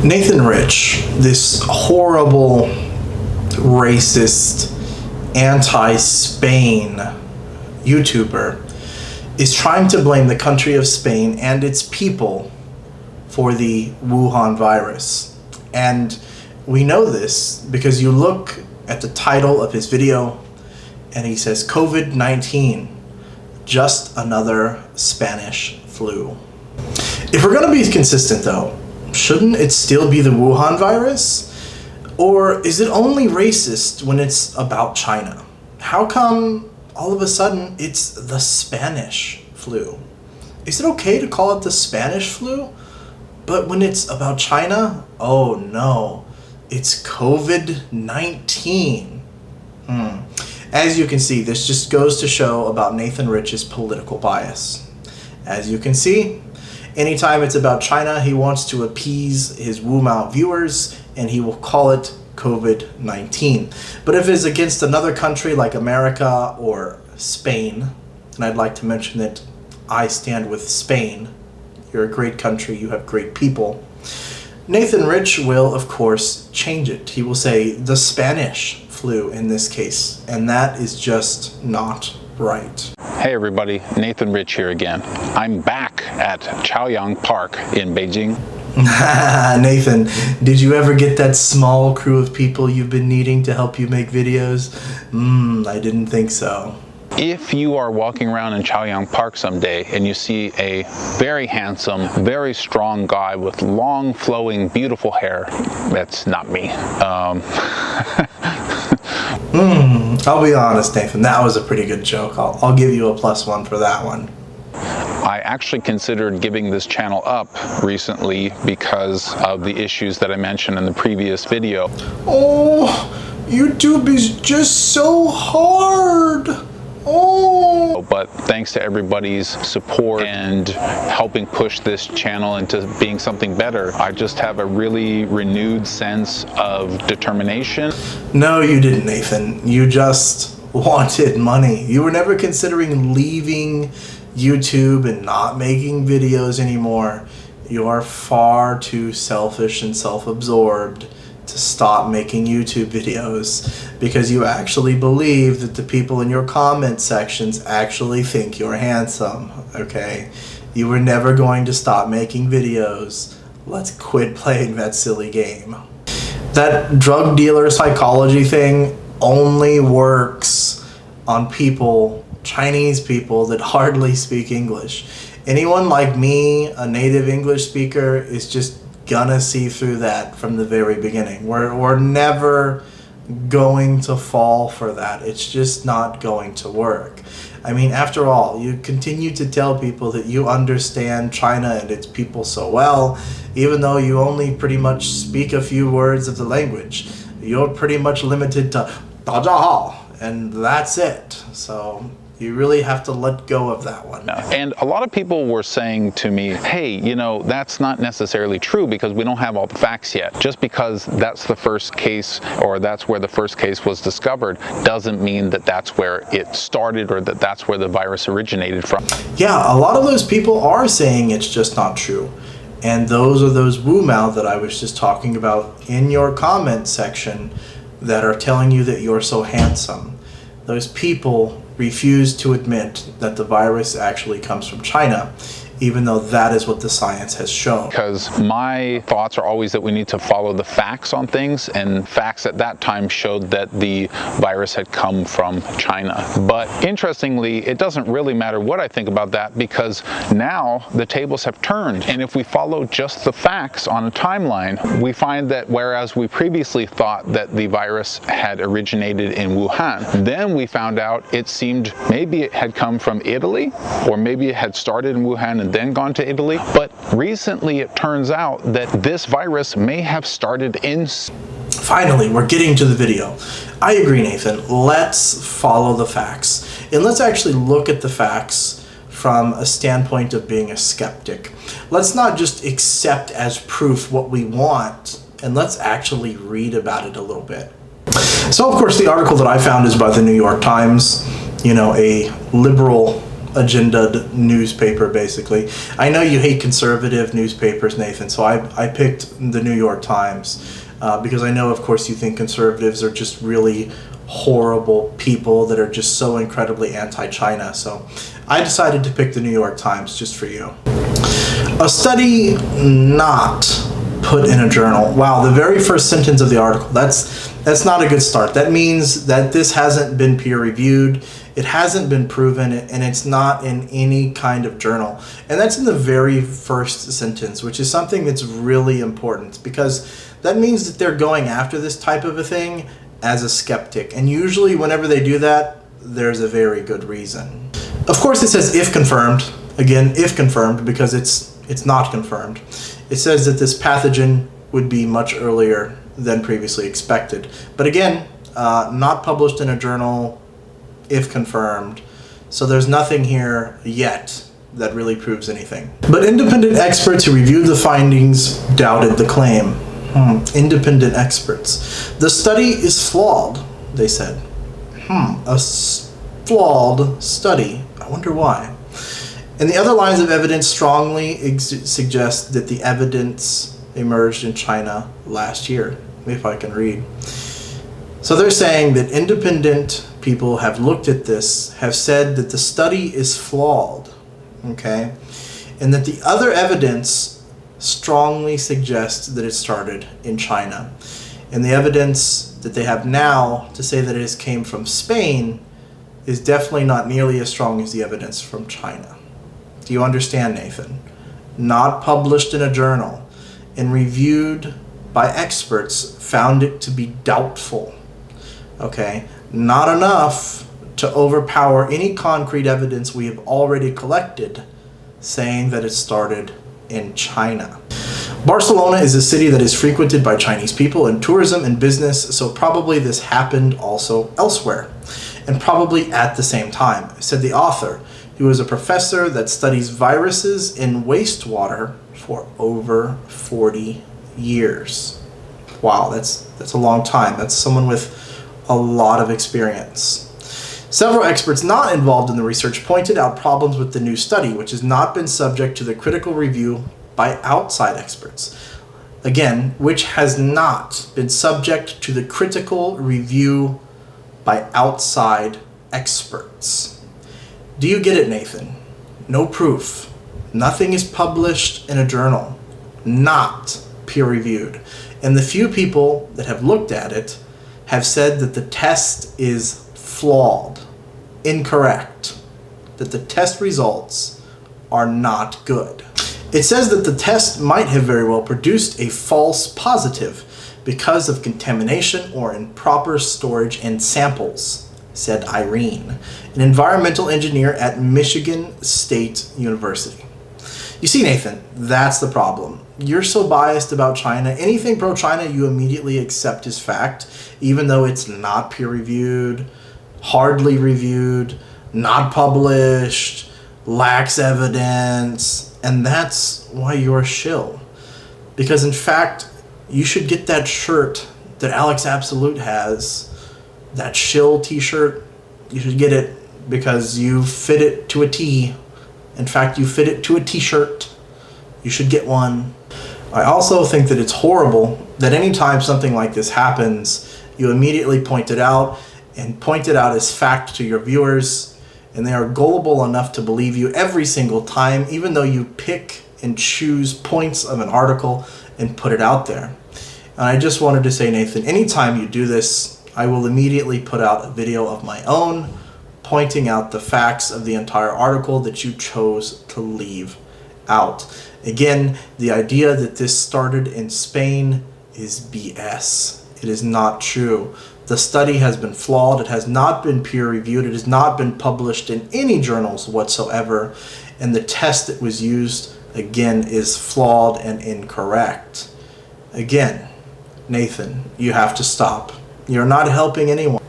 Nathan Rich, this horrible, racist, anti-Spain YouTuber, is trying to blame the country of Spain and its people for the Wuhan virus. And we know this because you look at the title of his video and he says COVID-19, just another Spanish flu. If we're going to be consistent though, shouldn't it still be the Wuhan virus? Or is it only racist when it's about China? How come all of a sudden it's the Spanish flu? Is it okay to call it the Spanish flu? But when it's about China, oh no, it's COVID-19. As you can see, this just goes to show about Nathan Rich's political bias. As you can see, anytime it's about China, he wants to appease his Wuhan viewers and he will call it COVID-19. But if it's against another country like America or Spain, and I'd like to mention that I stand with Spain, you're a great country, you have great people, Nathan Rich will, of course, change it. He will say the Spanish flu in this case, and that is just not right. Hey everybody, Nathan Rich here again. I'm back at Chaoyang Park in Beijing. Nathan, did you ever get that small crew of people you've been needing to help you make videos? I didn't think so. If you are walking around in Chaoyang Park someday and you see a very handsome, very strong guy with long, flowing, beautiful hair, that's not me. I'll be honest, Nathan, that was a pretty good joke. I'll give you a +1 for that one. I actually considered giving this channel up recently because of the issues that I mentioned in the previous video. Oh, YouTube is just so hard. Oh. But thanks to everybody's support and helping push this channel into being something better, I just have a really renewed sense of determination. No, you didn't, Nathan. You just wanted money. You were never considering leaving YouTube and not making videos anymore. You are far too selfish and self-absorbed to stop making YouTube videos because you actually believe that the people in your comment sections actually think you're handsome, okay? You were never going to stop making videos. Let's quit playing that silly game. That drug dealer psychology thing only works on people, Chinese people, that hardly speak English. Anyone like me, a native English speaker, is just gonna see through that from the very beginning. We're never going to fall for that. It's just not going to work. I mean, after all, you continue to tell people that you understand China and its people so well, even though you only pretty much speak a few words of the language. You're pretty much limited to 大家好, and that's it. So you really have to let go of that one. And a lot of people were saying to me, hey, you know, that's not necessarily true because we don't have all the facts yet. Just because that's the first case or that's where the first case was discovered doesn't mean that that's where it started or that that's where the virus originated from. Yeah, a lot of those people are saying it's just not true. And those are those Wu Mao that I was just talking about in your comment section that are telling you that you're so handsome. Those people refuse to admit that the virus actually comes from China, even though that is what the science has shown. Because my thoughts are always that we need to follow the facts on things, and facts at that time showed that the virus had come from China. But interestingly, it doesn't really matter what I think about that because now the tables have turned. And if we follow just the facts on a timeline, we find that whereas we previously thought that the virus had originated in Wuhan, then we found out it seemed maybe it had come from Italy, or maybe it had started in Wuhan and then gone to Italy. But recently it turns out that this virus may have started in... Finally, we're getting to the video. I agree, Nathan. Let's follow the facts. And let's actually look at the facts from a standpoint of being a skeptic. Let's not just accept as proof what we want, and let's actually read about it a little bit. So, of course, the article that I found is by the New York Times, you know, a liberal agenda newspaper, basically. I know you hate conservative newspapers, Nathan, so I picked the New York Times because I know, of course, you think conservatives are just really horrible people that are just so incredibly anti-China. So I decided to pick the New York Times just for you. A study not put in a journal. Wow, the very first sentence of the article, that's not a good start. That means that this hasn't been peer reviewed, it hasn't been proven, and it's not in any kind of journal. And that's in the very first sentence, which is something that's really important, because that means that they're going after this type of a thing as a skeptic. And usually whenever they do that, there's a very good reason. Of course it says if confirmed. Again, if confirmed, because it's not confirmed. It says that this pathogen would be much earlier than previously expected. But again, not published in a journal, if confirmed. So there's nothing here yet that really proves anything. But independent experts who reviewed the findings doubted the claim. Independent experts. The study is flawed, they said. Flawed study. I wonder why. And the other lines of evidence strongly suggest that the evidence emerged in China last year, if I can read. So they're saying that independent people have looked at this, have said that the study is flawed, okay? And that the other evidence strongly suggests that it started in China. And the evidence that they have now to say that it came from Spain is definitely not nearly as strong as the evidence from China. Do you understand, Nathan? Not published in a journal and reviewed by experts found it to be doubtful. Okay? Not enough to overpower any concrete evidence we have already collected saying that it started in China. Barcelona is a city that is frequented by Chinese people in tourism and business, so probably this happened also elsewhere, and probably at the same time, said the author, who is a professor that studies viruses in wastewater for over 40 years. Wow, that's a long time. That's someone with a lot of experience. Several experts not involved in the research pointed out problems with the new study, which has not been subject to the critical review by outside experts. Again, which has not been subject to the critical review by outside experts. Do you get it, Nathan? No proof. Nothing is published in a journal. Not peer-reviewed. And the few people that have looked at it have said that the test is flawed, incorrect, that the test results are not good. It says that the test might have very well produced a false positive because of contamination or improper storage and samples, said Irene, an environmental engineer at Michigan State University. You see, Nathan, that's the problem. You're so biased about China. Anything pro-China you immediately accept as fact, even though it's not peer-reviewed, hardly reviewed, not published, lacks evidence, and that's why you're a shill. Because in fact, you should get that shirt that Alex Absolute has, that shill t-shirt. You should get it because you fit it to a tee. In fact, you fit it to a t-shirt. You should get one. I also think that it's horrible that anytime something like this happens, you immediately point it out and point it out as fact to your viewers, and they are gullible enough to believe you every single time, even though you pick and choose points of an article and put it out there. And I just wanted to say, Nathan, anytime you do this, I will immediately put out a video of my own pointing out the facts of the entire article that you chose to leave out. Again, the idea that this started in Spain is BS. It is not true. The study has been flawed. It has not been peer-reviewed. It has not been published in any journals whatsoever. And the test that was used, again, is flawed and incorrect. Again, Nathan, you have to stop. You're not helping anyone.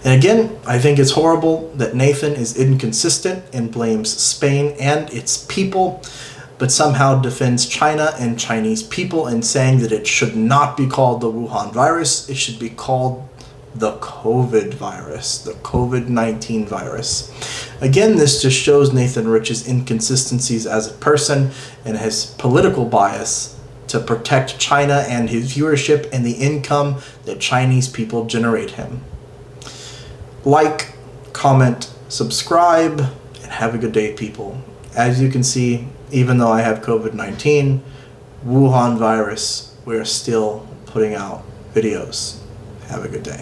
And again, I think it's horrible that Nathan is inconsistent and blames Spain and its people, but somehow defends China and Chinese people in saying that it should not be called the Wuhan virus. It should be called the COVID virus, the COVID-19 virus. Again, this just shows Nathan Rich's inconsistencies as a person and his political bias to protect China and his viewership and the income that Chinese people generate him. Like, comment, subscribe, and have a good day, people. As you can see, even though I have COVID-19, Wuhan virus, we're still putting out videos. Have a good day.